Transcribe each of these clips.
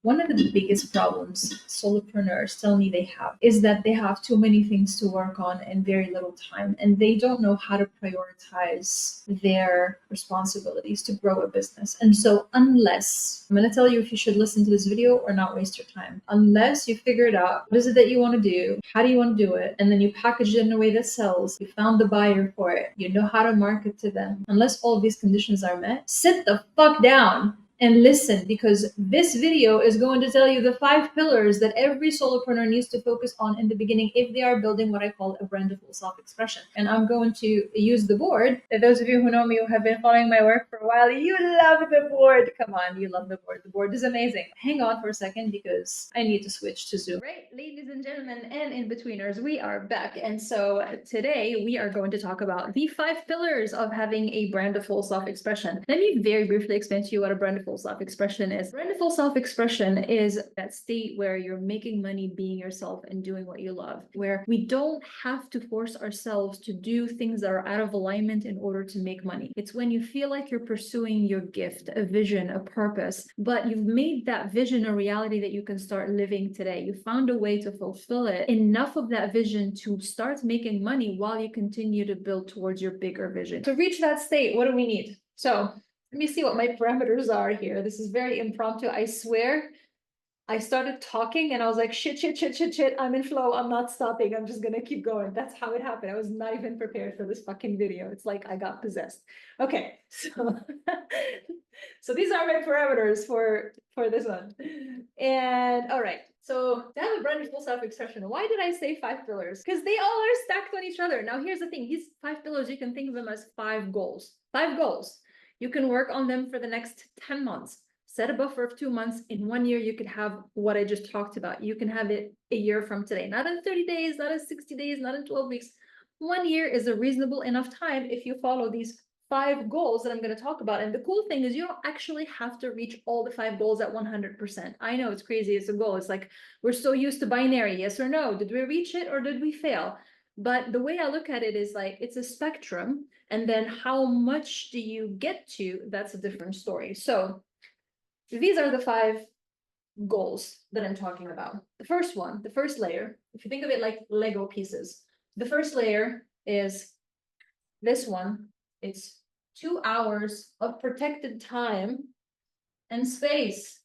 One of the biggest problems solopreneurs tell me they have is that they have too many things to work on and very little time, and they don't know how to prioritize their responsibilities to grow a business. And so, unless I'm going to tell you if you should listen to this video or not waste your time, unless you figured out what is it that you want to do, how do you want to do it, and then you package it in a way that sells, you found the buyer for it, you know how to market to them, unless all these conditions are met, sit the fuck down and listen, because this video is going to tell you the 5 pillars that every solopreneur needs to focus on in the beginning if they are building what I call a brand of full self-expression. And I'm going to use the board. For those of you who know me, who have been following my work for a while, you love the board. Come on, you love the board. The board is amazing. Hang on for a second because I need to switch to Zoom. Right, ladies and gentlemen and in-betweeners, we are back. And so today we are going to talk about the 5 pillars of having a brand of full self-expression. Let me very briefly explain to you what a brand of full self-expression is. Brand of full self-expression is that state where you're making money being yourself and doing what you love, where we don't have to force ourselves to do things that are out of alignment in order to make money. It's when you feel like you're pursuing your gift, a vision, a purpose, but you've made that vision a reality that you can start living today. You found a way to fulfill it, enough of that vision to start making money while you continue to build towards your bigger vision. To reach that state, what do we need? So let me see what my parameters are here. This is very impromptu. I swear I started talking and I was like, shit. I'm in flow. I'm not stopping. I'm just going to keep going. That's how it happened. I was not even prepared for this fucking video. It's like I got possessed. Okay. So, so these are my parameters for this one. And all right. So to have a brand of full self-expression, why did I say 5 pillars? Because they all are stacked on each other. Now, here's the thing. These 5 pillars, you can think of them as 5 goals. 5 goals. You can work on them for the next 10 months. Set a buffer of 2 months. In 1 year, you could have what I just talked about. You can have it a year from today, not in 30 days, not in 60 days, not in 12 weeks. 1 year is a reasonable enough time if you follow these 5 goals that I'm going to talk about. And the cool thing is you don't actually have to reach all the 5 goals at 100%. I know it's crazy. It's a goal. It's like we're so used to binary, yes or no. Did we reach it or did we fail? But the way I look at it is like it's a spectrum. And then how much do you get to? That's a different story. So these are the 5 goals that I'm talking about. The first one, the first layer, if you think of it like Lego pieces, the first layer is this one. It's 2 hours of protected time and space.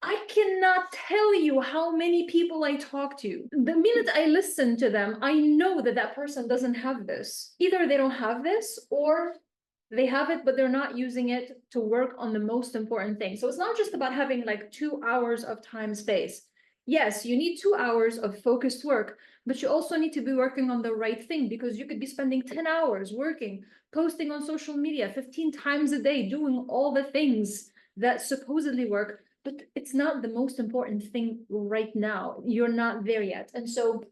I cannot tell you how many people I talk to. The minute I listen to them, I know that that person doesn't have this. Either they don't have this or they have it, but they're not using it to work on the most important thing. So it's not just about having like 2 hours of time space. Yes, you need 2 hours of focused work, but you also need to be working on the right thing, because you could be spending 10 hours working, posting on social media 15 times a day, doing all the things that supposedly work, but it's not the most important thing right now. You're not there yet. And so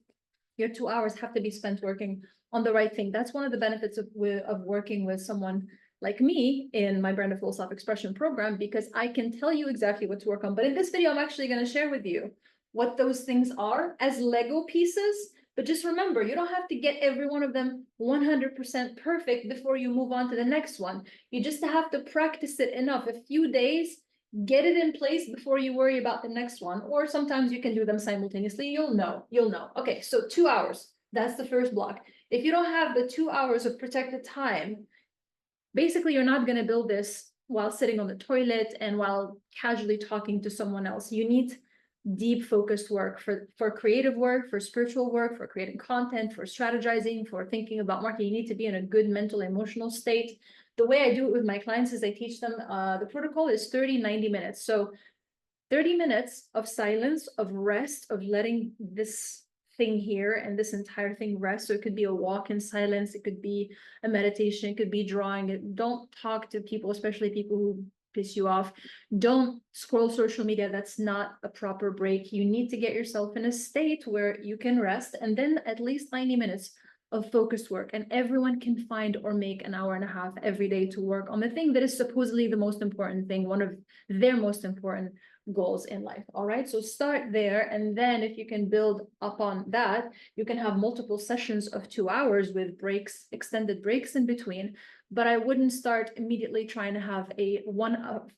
your 2 hours have to be spent working on the right thing. That's one of the benefits of working with someone like me in my brand of full self-expression program, because I can tell you exactly what to work on. But in this video, I'm actually going to share with you what those things are as Lego pieces. But just remember, you don't have to get every one of them 100% perfect before you move on to the next one. You just have to practice it enough, a few days, get it in place before you worry about the next one. Or sometimes you can do them simultaneously. You'll know. Okay, so 2 hours. That's the first block. If you don't have the 2 hours of protected time, basically you're not going to build this while sitting on the toilet and while casually talking to someone else. You need deep focused work for creative work, for spiritual work, for creating content, for strategizing, for thinking about marketing. You need to be in a good mental, emotional state. The way I do it with my clients is I teach them, the protocol is 30, 90 minutes. So 30 minutes of silence, of rest, of letting this thing here and this entire thing rest. So it could be a walk in silence. It could be a meditation. It could be drawing. Don't talk to people, especially people who piss you off. Don't scroll social media. That's not a proper break. You need to get yourself in a state where you can rest, and then at least 90 minutes of focused work. And everyone can find or make an hour and a half every day to work on the thing that is supposedly the most important thing, one of their most important goals in life. All right, so start there, and then if you can build upon that, you can have multiple sessions of 2 hours with breaks, extended breaks in between. But I wouldn't start immediately trying to have a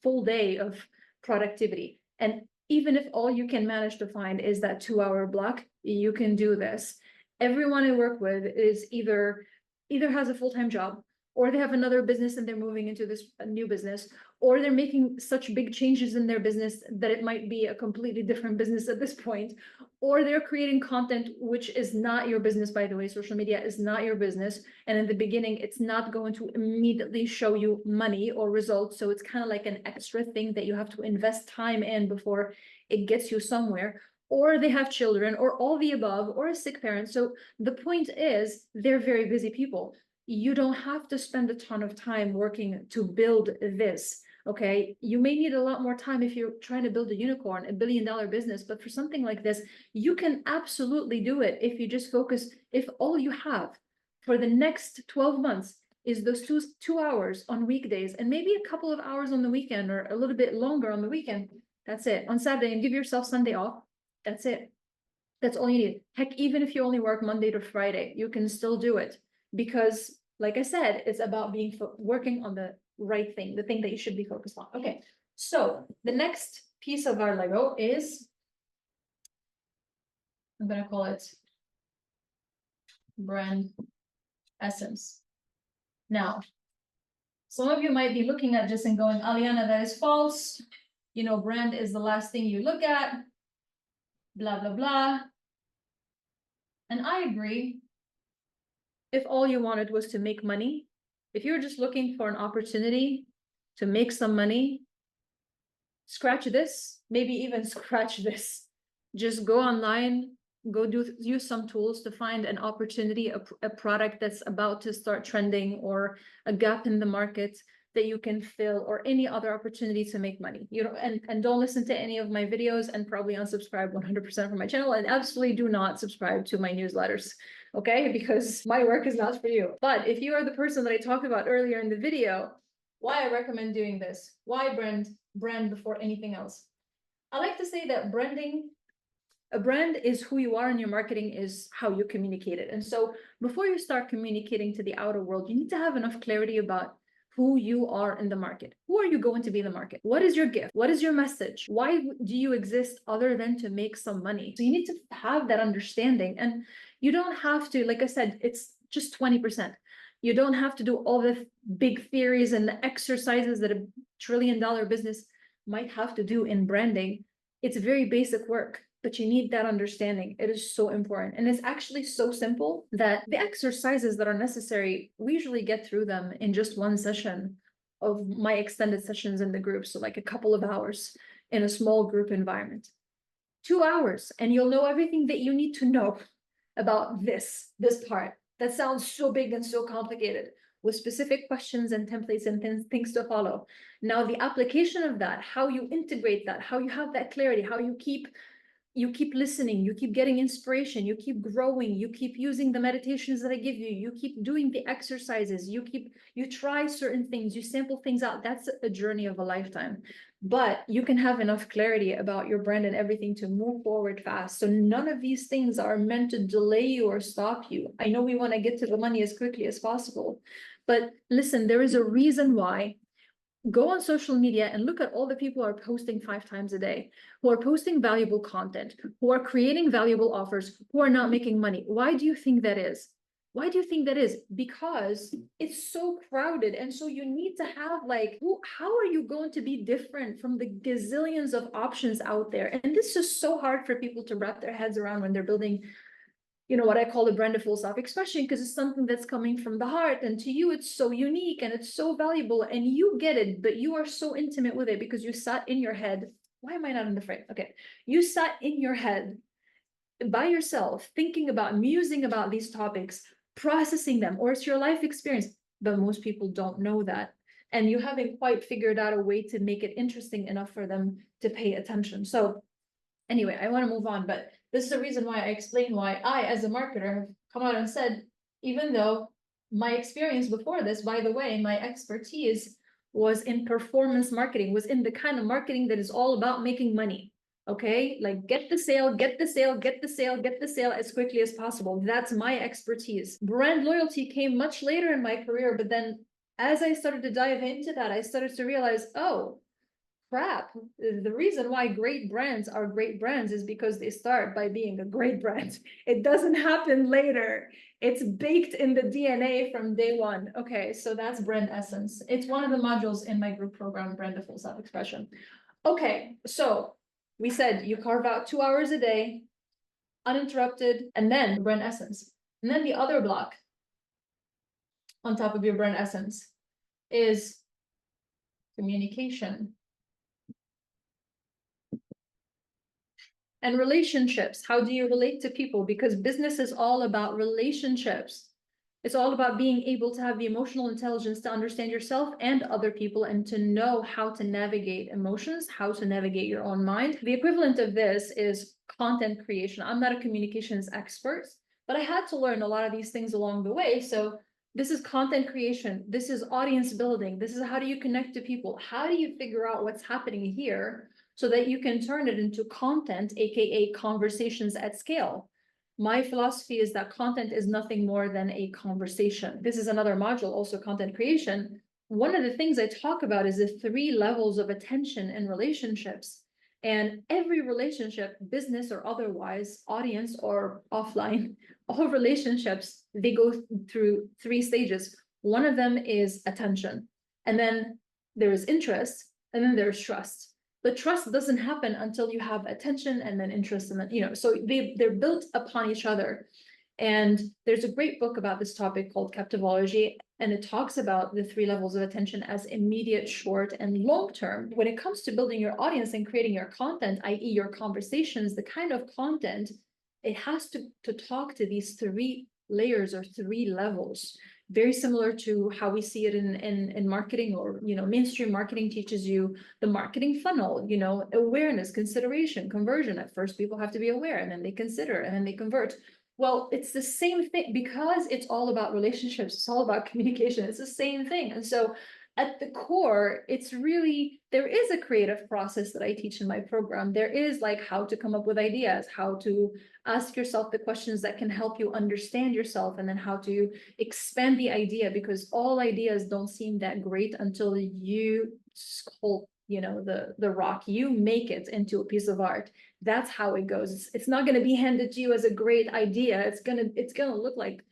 full day of productivity. And even if all you can manage to find is that 2 hour block, you can do this. Everyone I work with is either has a full-time job, or they have another business and they're moving into this new business, or they're making such big changes in their business that it might be a completely different business at this point, or they're creating content which is not your business. By the way, social media is not your business, and in the beginning it's not going to immediately show you money or results, so it's kind of like an extra thing that you have to invest time in before it gets you somewhere. Or they have children, or all the above, or a sick parent. So the point is, they're very busy people. You don't have to spend a ton of time working to build this. Okay, you may need a lot more time if you're trying to build a unicorn, $1 billion business, but for something like this, you can absolutely do it if you just focus. If all you have for the next 12 months is those 2 hours on weekdays, and maybe a couple of hours on the weekend, or a little bit longer on the weekend, that's it. On Saturday, and give yourself Sunday off. That's it. That's all you need. Heck, even if you only work Monday to Friday, you can still do it, because, like I said, it's about working on the right thing, the thing that you should be focused on. Okay, so the next piece of our Lego is, I'm gonna call it brand essence. Now, some of you might be looking at this and going, Aliana, that is false. You know, brand is the last thing you look at, blah, blah, blah. And I agree. If all you wanted was to make money, if you're just looking for an opportunity to make some money, scratch this, maybe even scratch this. Just go online, use some tools to find an opportunity, a product that's about to start trending, or a gap in the market that you can fill, or any other opportunity to make money. You know, and don't listen to any of my videos, and probably unsubscribe 100% from my channel, and absolutely do not subscribe to my newsletters, okay? Because my work is not for you. But if you are the person that I talked about earlier in the video, why I recommend doing this, why brand before anything else. I like to say that a brand is who you are, and your marketing is how you communicate it. And so before you start communicating to the outer world, you need to have enough clarity about who you are in the market. Who are you going to be in the market? What is your gift? What is your message? Why do you exist other than to make some money? So you need to have that understanding. And you don't have to, like I said, it's just 20%. You don't have to do all the big theories and the exercises that a $1 trillion business might have to do in branding. It's very basic work, but you need that understanding. It is so important. And it's actually so simple that the exercises that are necessary, we usually get through them in just one session of my extended sessions in the group. So like a couple of hours in a small group environment. 2 hours, and you'll know everything that you need to know about this part. That sounds so big and so complicated, with specific questions and templates and things to follow. Now, the application of that, how you integrate that, how you have that clarity, how you keep listening, you keep getting inspiration, you keep growing, you keep using the meditations that I give you, you keep doing the exercises, you try certain things, you sample things out. That's a journey of a lifetime. But you can have enough clarity about your brand and everything to move forward fast. So none of these things are meant to delay you or stop you. I know we want to get to the money as quickly as possible, but listen, there is a reason why. Go on social media and look at all the people who are posting 5 times a day, who are posting valuable content, who are creating valuable offers, who are not making money. Why do you think that is? Why do you think that is? Because it's so crowded. And so you need to have like, how are you going to be different from the gazillions of options out there? And this is so hard for people to wrap their heads around when they're building, you know, what I call a brand of full self-expression, because it's something that's coming from the heart, and to you it's so unique and it's so valuable and you get it, but you are so intimate with it because you sat in your head. Why am I not in the frame? Okay, you sat in your head by yourself, thinking about, musing about these topics, processing them, or it's your life experience. But most people don't know that, and you haven't quite figured out a way to make it interesting enough for them to pay attention. So anyway, I want to move on, but this is the reason why I explain why I, as a marketer, have come out and said, even though my experience before this, by the way, my expertise was in performance marketing, was in the kind of marketing that is all about making money. Okay, like get the sale, get the sale, get the sale, get the sale as quickly as possible. That's my expertise. Brand loyalty came much later in my career, but then as I started to dive into that, I started to realize, oh, crap. The reason why great brands are great brands is because they start by being a great brand. It doesn't happen later. It's baked in the DNA from day one. Okay, so that's brand essence. It's one of the modules in my group program, Brand of Full Self-Expression. Okay, so we said you carve out 2 hours a day, uninterrupted, and then brand essence. And then the other block on top of your brand essence is communication and relationships. How do you relate to people? Because business is all about relationships. It's all about being able to have the emotional intelligence to understand yourself and other people and to know how to navigate emotions, how to navigate your own mind. The equivalent of this is content creation. I'm not a communications expert, but I had to learn a lot of these things along the way. So this is content creation. This is audience building. This is how do you connect to people? How do you figure out what's happening here so that you can turn it into content, aka conversations at scale? My philosophy is that content is nothing more than a conversation. This is another module, also content creation. One of the things I talk about is the 3 levels of attention in relationships. And every relationship, business or otherwise, audience or offline, all relationships, they go through 3 stages. One of them is attention. And then there is interest, and then there's trust. But trust doesn't happen until you have attention and then interest, and then, so they're built upon each other. And there's a great book about this topic called Captivology, and it talks about the 3 levels of attention as immediate, short, and long term. When it comes to building your audience and creating your content, i.e. your conversations, the kind of content, it has to talk to these 3 layers or 3 levels. Very similar to how we see it in marketing, or mainstream marketing teaches you the marketing funnel, awareness, consideration, conversion. At first, people have to be aware, and then they consider, and then they convert. Well, it's the same thing because it's all about relationships. It's all about communication. It's the same thing. And so at the core, it's really, there is a creative process that I teach in my program. There is like how to come up with ideas, how to ask yourself the questions that can help you understand yourself, and then how to expand the idea, because all ideas don't seem that great until you sculpt, the rock, you make it into a piece of art. That's how it goes. It's not going to be handed to you as a great idea. It's gonna look like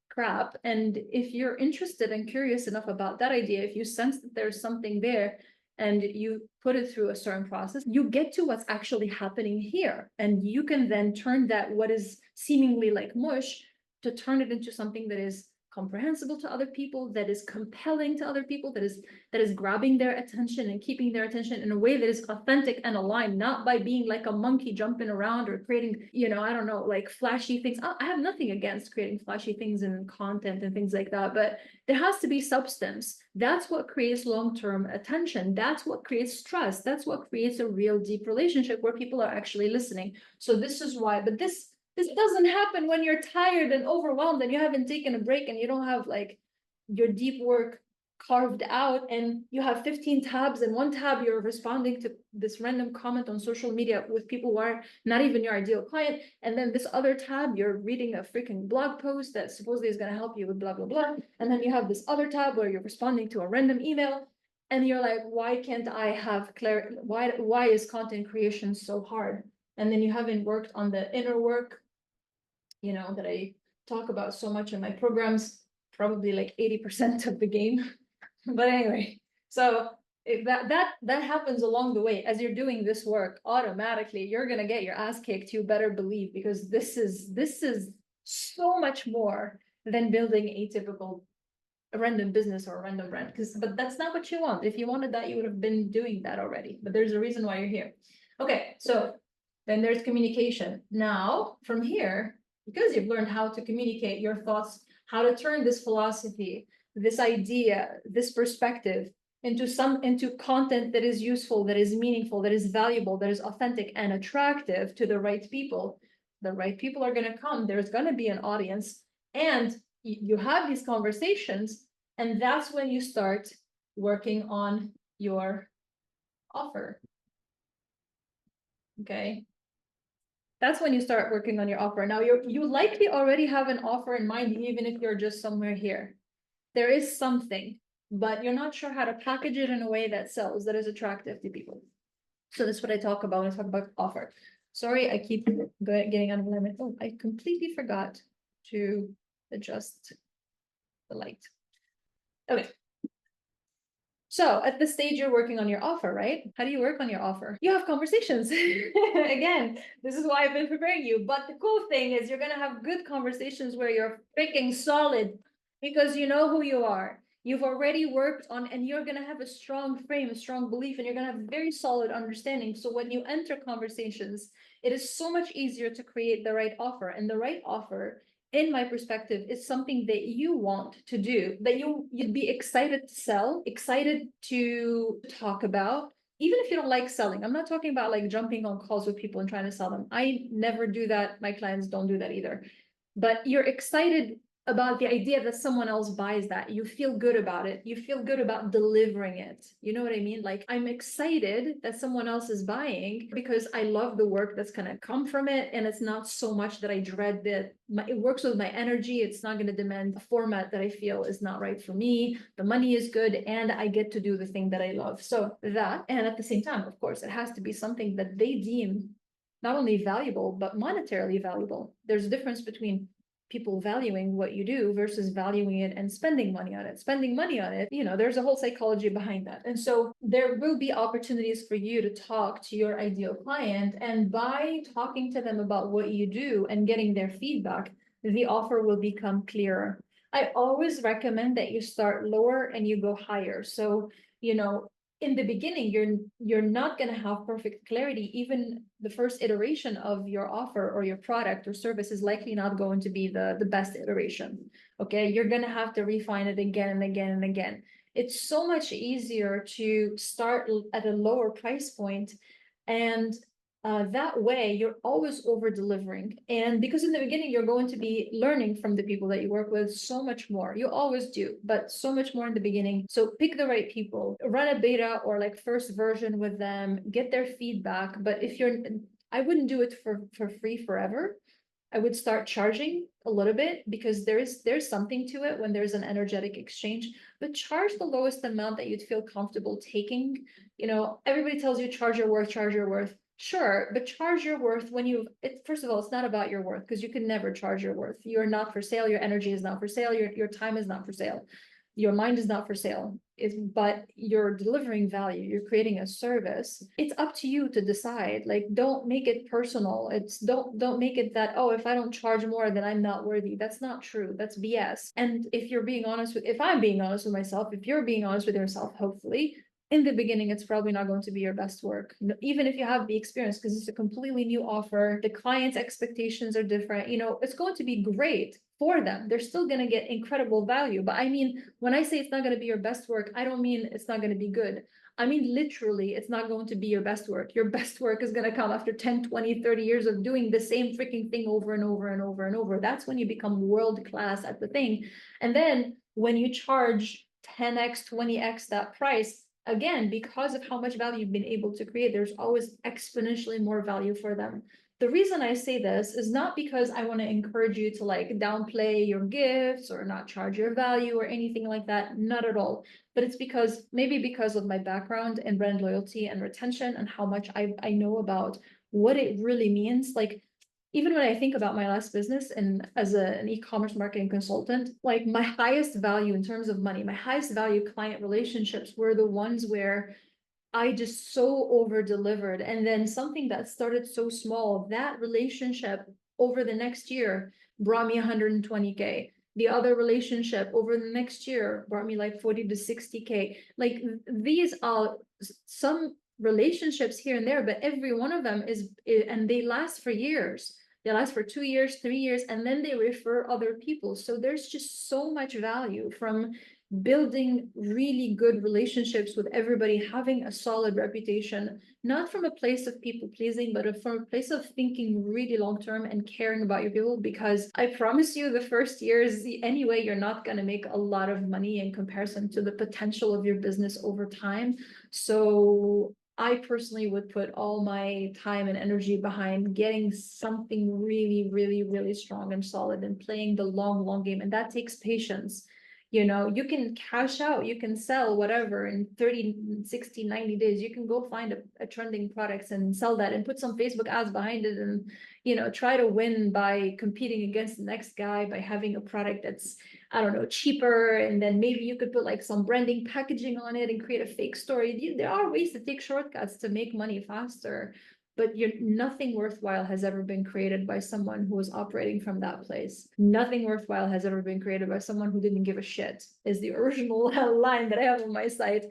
crap. And if you're interested and curious enough about that idea, if you sense that there's something there and you put it through a certain process, you get to what's actually happening here. And you can then turn that what is seemingly like mush to turn it into something that is comprehensible to other people, that is compelling to other people, that is grabbing their attention and keeping their attention in a way that is authentic and aligned, not by being like a monkey jumping around or creating, I don't know, like flashy things. I have nothing against creating flashy things and content and things like that, but there has to be substance. That's what creates long-term attention. That's what creates trust. That's what creates a real deep relationship where people are actually listening. So this is why, but this doesn't happen when you're tired and overwhelmed and you haven't taken a break and you don't have like your deep work carved out, and you have 15 tabs, and one tab you're responding to this random comment on social media with people who are not even your ideal client, and then this other tab you're reading a freaking blog post that supposedly is going to help you with blah blah blah, and then you have this other tab where you're responding to a random email, and you're like, why can't I have clarity? Why is content creation so hard? And then you haven't worked on the inner work, that I talk about so much in my programs, probably like 80% of the game. But anyway, so if that happens along the way as you're doing this work, automatically you're gonna get your ass kicked, you better believe, because this is so much more than building a typical random business or a random brand. But that's not what you want. If you wanted that, you would have been doing that already. But there's a reason why you're here. Okay, so then there's communication. Now, from here, because you've learned how to communicate your thoughts, how to turn this philosophy, this idea, this perspective into content that is useful, that is meaningful, that is valuable, that is authentic and attractive to the right people. The right people are going to come. There's going to be an audience, and you have these conversations, and that's when you start working on your offer. Okay. That's when you start working on your offer. Now, you likely already have an offer in mind, even if you're just somewhere here. There is something. but you're not sure how to package it in a way that sells, that is attractive to people. So that's what I talk about when I talk about offer. Sorry, I keep getting out of alignment. Oh, I completely forgot to adjust the light. Okay. So at this stage, you're working on your offer, right? How do you work on your offer? You have conversations. Again, this is why I've been preparing you. But the cool thing is you're going to have good conversations where you're freaking solid because you know who you are. You've already worked on, and you're going to have a strong frame, a strong belief, and you're going to have very solid understanding. So when you enter conversations, it is so much easier to create the right offer. And the right offer, in my perspective, is something that you want to do, that you'd be excited to sell, excited to talk about, even if you don't like selling. I'm not talking about like jumping on calls with people and trying to sell them. I never do that. My clients don't do that either. But you're excited about the idea that someone else buys that. You feel good about it. You feel good about delivering it. You know what I mean? Like, I'm excited that someone else is buying because I love the work that's going to come from it. And it's not so much that I dread that it works with my energy. It's not going to demand a format that I feel is not right for me. The money is good and I get to do the thing that I love. So that, and at the same time, of course, it has to be something that they deem not only valuable, but monetarily valuable. There's a difference between people valuing what you do versus valuing it and spending money on it. Spending money on it, there's a whole psychology behind that. And so there will be opportunities for you to talk to your ideal client. And by talking to them about what you do and getting their feedback, the offer will become clearer. I always recommend that you start lower and you go higher. So, in the beginning, you're not going to have perfect clarity. Even the first iteration of your offer or your product or service is likely not going to be the best iteration. Okay, you're going to have to refine it again and again and again. It's so much easier to start at a lower price point, and that way you're always over delivering. And because in the beginning you're going to be learning from the people that you work with so much more. You always do, but so much more in the beginning. So pick the right people, run a beta or like first version with them, get their feedback. But I wouldn't do it for free forever. I would start charging a little bit because there's something to it when there's an energetic exchange, but charge the lowest amount that you'd feel comfortable taking. Everybody tells you charge your worth, charge your worth. Sure, but charge your worth first of all, it's not about your worth because you can never charge your worth. You're not for sale. Your energy is not for sale. Your time is not for sale. Your mind is not for sale. But you're delivering value. You're creating a service. It's up to you to decide. Like, don't make it personal. Don't make it that, oh, if I don't charge more, then I'm not worthy. That's not true. That's BS. And if I'm being honest with myself, if you're being honest with yourself, hopefully, in the beginning, it's probably not going to be your best work, even if you have the experience, because it's a completely new offer. The client's expectations are different. It's going to be great for them. They're still going to get incredible value. But I mean, when I say it's not going to be your best work, I don't mean it's not going to be good. I mean, literally, it's not going to be your best work. Your best work is going to come after 10, 20, 30 years of doing the same freaking thing over and over and over and over. That's when you become world class at the thing. And then when you charge 10x, 20x that price, again, because of how much value you've been able to create, there's always exponentially more value for them. The reason I say this is not because I want to encourage you to like downplay your gifts or not charge your value or anything like that. Not at all. But it's because of my background in brand loyalty and retention and how much I know about what it really means. Like, even when I think about my last business and as an e-commerce marketing consultant, like my highest value in terms of money, my highest value client relationships were the ones where I just so over delivered. And then something that started so small, that relationship over the next year brought me 120K. The other relationship over the next year brought me like 40 to 60K. Like, these are some relationships here and there, but every one of them and they last for years. They last for 2 years, 3 years, and then they refer other people. So there's just so much value from building really good relationships with everybody, having a solid reputation, not from a place of people pleasing, but from a place of thinking really long term and caring about your people. Because I promise you, the first years, anyway, you're not going to make a lot of money in comparison to the potential of your business over time. So I personally would put all my time and energy behind getting something really, really, really strong and solid and playing the long game. And that takes patience. You can cash out, you can sell whatever in 30, 60, 90 days. You can go find a trending products and sell that and put some Facebook ads behind it, and try to win by competing against the next guy by having a product that's, I don't know, cheaper. And then maybe you could put like some branding packaging on it and create a fake story. There are ways to take shortcuts to make money faster, but nothing worthwhile has ever been created by someone who was operating from that place. Nothing worthwhile has ever been created by someone who didn't give a shit, is the original line that I have on my site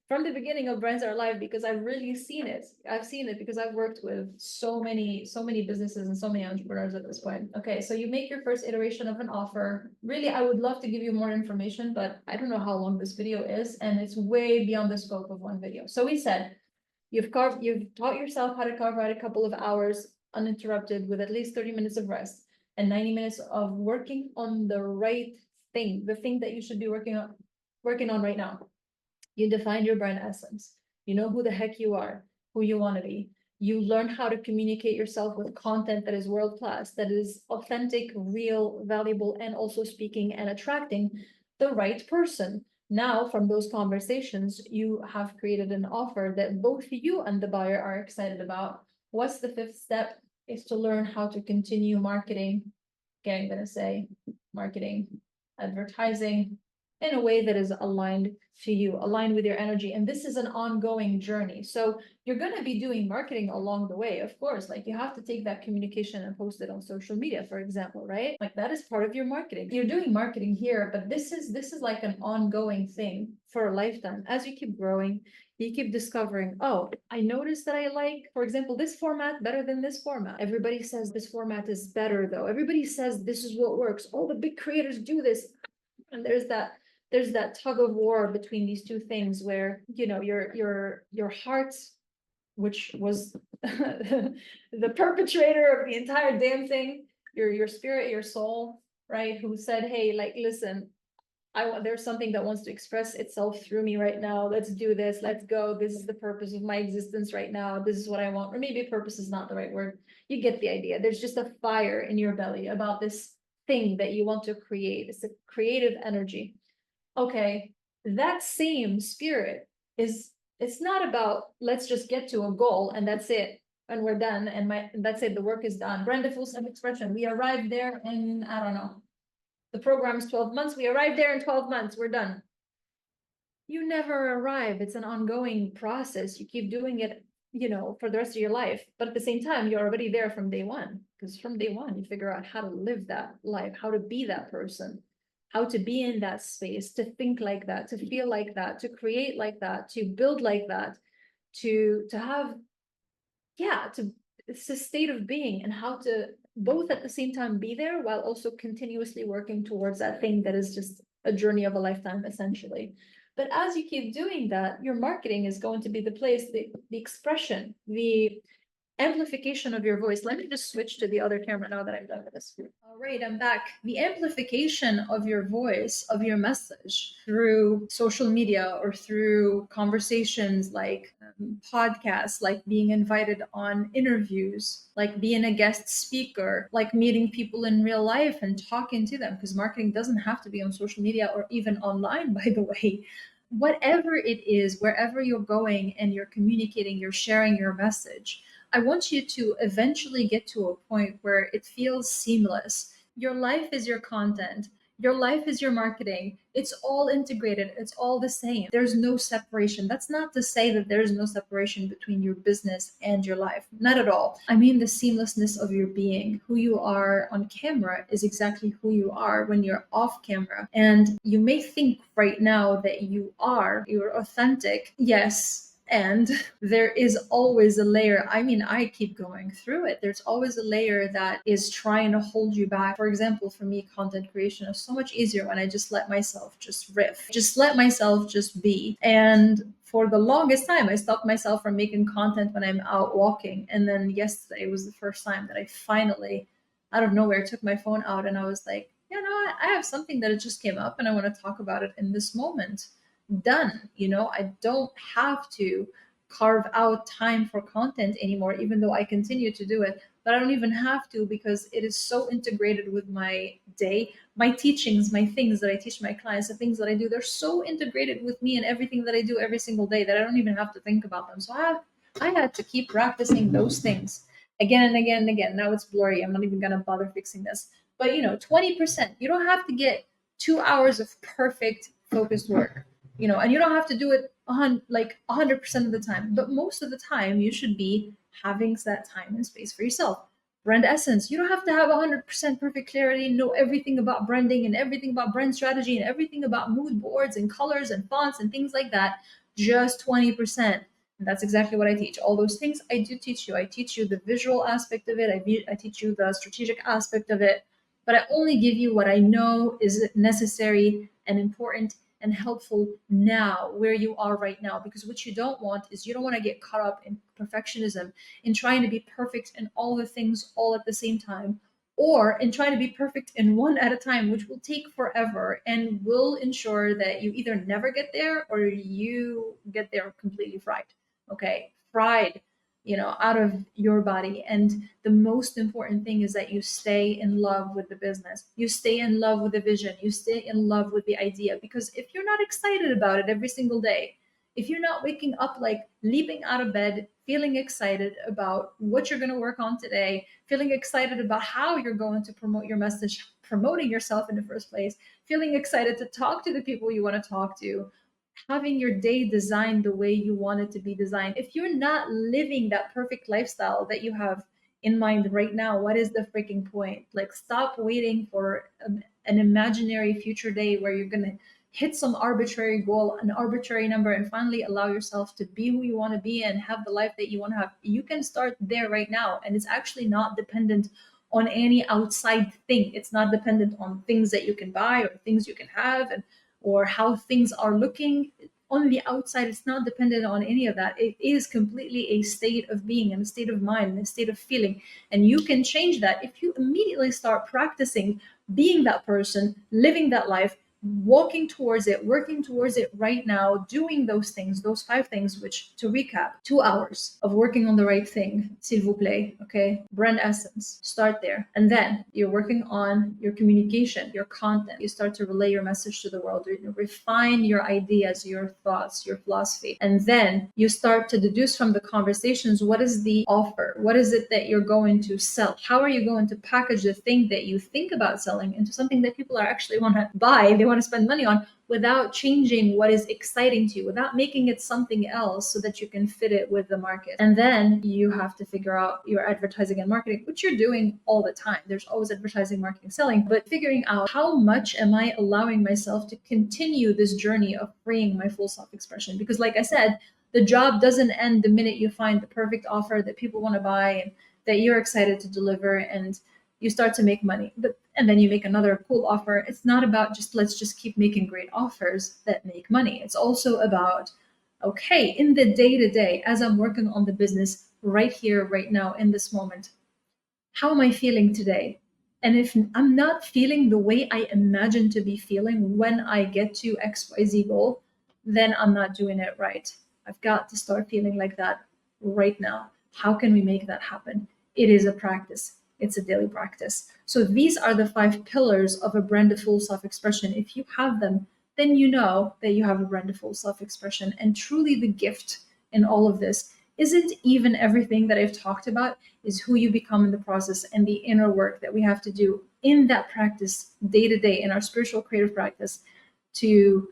from the beginning of Brands Are Live, because I've really seen it. I've seen it because I've worked with so many businesses and so many entrepreneurs at this point. Okay, so you make your first iteration of an offer. Really, I would love to give you more information, but I don't know how long this video is, and it's way beyond the scope of one video. So we said, you've taught yourself how to carve out a couple of hours uninterrupted with at least 30 minutes of rest and 90 minutes of working on the right thing, the thing that you should be working on right now. You define your brand essence. You know who the heck you are, who you want to be. You learn how to communicate yourself with content that is world-class, that is authentic, real, valuable, and also speaking and attracting the right person. Now, from those conversations, you have created an offer that both you and the buyer are excited about. What's the fifth step? Is to learn how to continue marketing. Okay, I'm going to say marketing, advertising, in a way that is aligned to you, aligned with your energy. And this is an ongoing journey. So you're going to be doing marketing along the way, of course. Like, you have to take that communication and post it on social media, for example, right? Like, that is part of your marketing. You're doing marketing here, but this is like an ongoing thing for a lifetime. As you keep growing, you keep discovering, oh, I noticed that I like, for example, this format better than this format. Everybody says this format is better though. Everybody says this is what works. All the big creators do this. And there's that tug of war between these two things where, your heart, which was the perpetrator of the entire damn thing, your spirit, your soul, right? Who said, hey, like, listen, there's something that wants to express itself through me right now. Let's do this. Let's go. This is the purpose of my existence right now. This is what I want. Or maybe purpose is not the right word. You get the idea. There's just a fire in your belly about this thing that you want to create. It's a creative energy. Okay, that same spirit it's not about let's just get to a goal and that's it and we're done and that's it, the work is done. Brand full self-expression. We arrived there in, I don't know, the program is 12 months. We arrived there in 12 months. We're done. You never arrive. It's an ongoing process. You keep doing it, for the rest of your life. But at the same time, you're already there from day one, because from day one, you figure out how to live that life, how to be that person, how to be in that space, to think like that, to feel like that, to create like that, to build like that, to have, it's a state of being, and how to both at the same time be there while also continuously working towards that thing that is just a journey of a lifetime, essentially. But as you keep doing that, your marketing is going to be the place, the expression, the amplification of your voice. Let me just switch to the other camera now that I'm done with this. All right, I'm back. The amplification of your voice, of your message through social media or through conversations like podcasts, like being invited on interviews, like being a guest speaker, like meeting people in real life and talking to them, because marketing doesn't have to be on social media or even online, by the way. Whatever it is, wherever you're going and you're communicating, you're sharing your message, I want you to eventually get to a point where it feels seamless. Your life is your content. Your life is your marketing. It's all integrated. It's all the same. There's no separation. That's not to say that there's no separation between your business and your life. Not at all. I mean the seamlessness of your being. Who you are on camera is exactly who you are when you're off camera. And you may think right now that you're authentic. Yes, and there is always a layer. I mean, I keep going through it. There's always a layer that is trying to hold you back. For example, for me, content creation is so much easier when I just let myself just riff, just let myself just be. And for the longest time, I stopped myself from making content when I'm out walking. And then yesterday was the first time that I finally, out of nowhere, took my phone out and I was like, you know what? I have something that just came up and I want to talk about it in this moment. Done. I don't have to carve out time for content anymore, even though I continue to do it. But I don't even have to, because it is so integrated with my day. My teachings, my things that I teach my clients, the things that I do, they're so integrated with me and everything that I do every single day that I don't even have to think about them. So I had to keep practicing those things again and again and again. Now it's blurry. I'm not even gonna bother fixing this. But 20%. You don't have to get 2 hours of perfect focused work, and you don't have to do it like 100% of the time. But most of the time, you should be having that time and space for yourself. Brand essence. You don't have to have 100% perfect clarity, know everything about branding and everything about brand strategy and everything about mood boards and colors and fonts and things like that. Just 20%. And that's exactly what I teach. All those things I do teach you. I teach you the visual aspect of it. I teach you the strategic aspect of it. But I only give you what I know is necessary and important and helpful now, where you are right now. Because what you don't want is, you don't want to get caught up in perfectionism, in trying to be perfect in all the things all at the same time, or in trying to be perfect in one at a time, which will take forever and will ensure that you either never get there or you get there completely fried. Okay, fried, out of your body. And the most important thing is that you stay in love with the business. You stay in love with the vision. You stay in love with the idea. Because if you're not excited about it every single day, if you're not waking up like leaping out of bed, feeling excited about what you're going to work on today, feeling excited about how you're going to promote your message, promoting yourself in the first place, feeling excited to talk to the people you want to talk to, having your day designed the way you want it to be designed. If you're not living that perfect lifestyle that you have in mind right now, what is the freaking point? Like, stop waiting for an imaginary future day where you're going to hit some arbitrary goal, an arbitrary number, and finally allow yourself to be who you want to be and have the life that you want to have. You can start there right now. And it's actually not dependent on any outside thing. It's not dependent on things that you can buy or things you can have, and or how things are looking on the outside. It's not dependent on any of that. It is completely a state of being and a state of mind and a state of feeling. And you can change that if you immediately start practicing being that person, living that life, walking towards it, working towards it right now, doing those things, those 5 things, which, to recap, 2 hours of working on the right thing, s'il vous plaît, okay? Brand essence, start there. And then you're working on your communication, your content. You start to relay your message to the world, you refine your ideas, your thoughts, your philosophy. And then you start to deduce from the conversations, what is the offer? What is it that you're going to sell? How are you going to package the thing that you think about selling into something that people are actually want to buy, they want to spend money on, without changing what is exciting to you, without making it something else, so that you can fit it with the market. And then you have to figure out your advertising and marketing, which you're doing all the time. There's always advertising, marketing, selling, but figuring out, how much am I allowing myself to continue this journey of freeing my full self-expression? Because like I said, the job doesn't end the minute you find the perfect offer that people want to buy and that you're excited to deliver, and you start to make money. And then you make another cool offer. It's not about just, let's just keep making great offers that make money. It's also about, okay, in the day to day, as I'm working on the business right here, right now, in this moment, how am I feeling today? And if I'm not feeling the way I imagine to be feeling when I get to XYZ goal, then I'm not doing it right. I've got to start feeling like that right now. How can we make that happen? It is a practice. It's a daily practice. So these are the 5 pillars of a brand of full self-expression. If you have them, then you know that you have a brand of full self-expression. And truly, the gift in all of this isn't even everything that I've talked about, is who you become in the process and the inner work that we have to do in that practice day to day, in our spiritual creative practice, to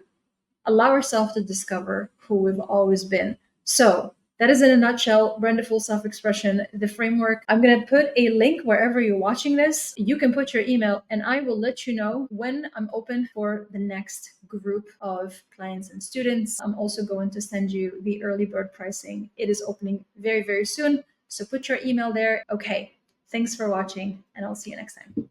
allow ourselves to discover who we've always been. So that is, in a nutshell, brand of full self-expression, the framework. I'm going to put a link wherever you're watching this. You can put your email and I will let you know when I'm open for the next group of clients and students. I'm also going to send you the early bird pricing. It is opening very, very soon. So put your email there. Okay. Thanks for watching, and I'll see you next time.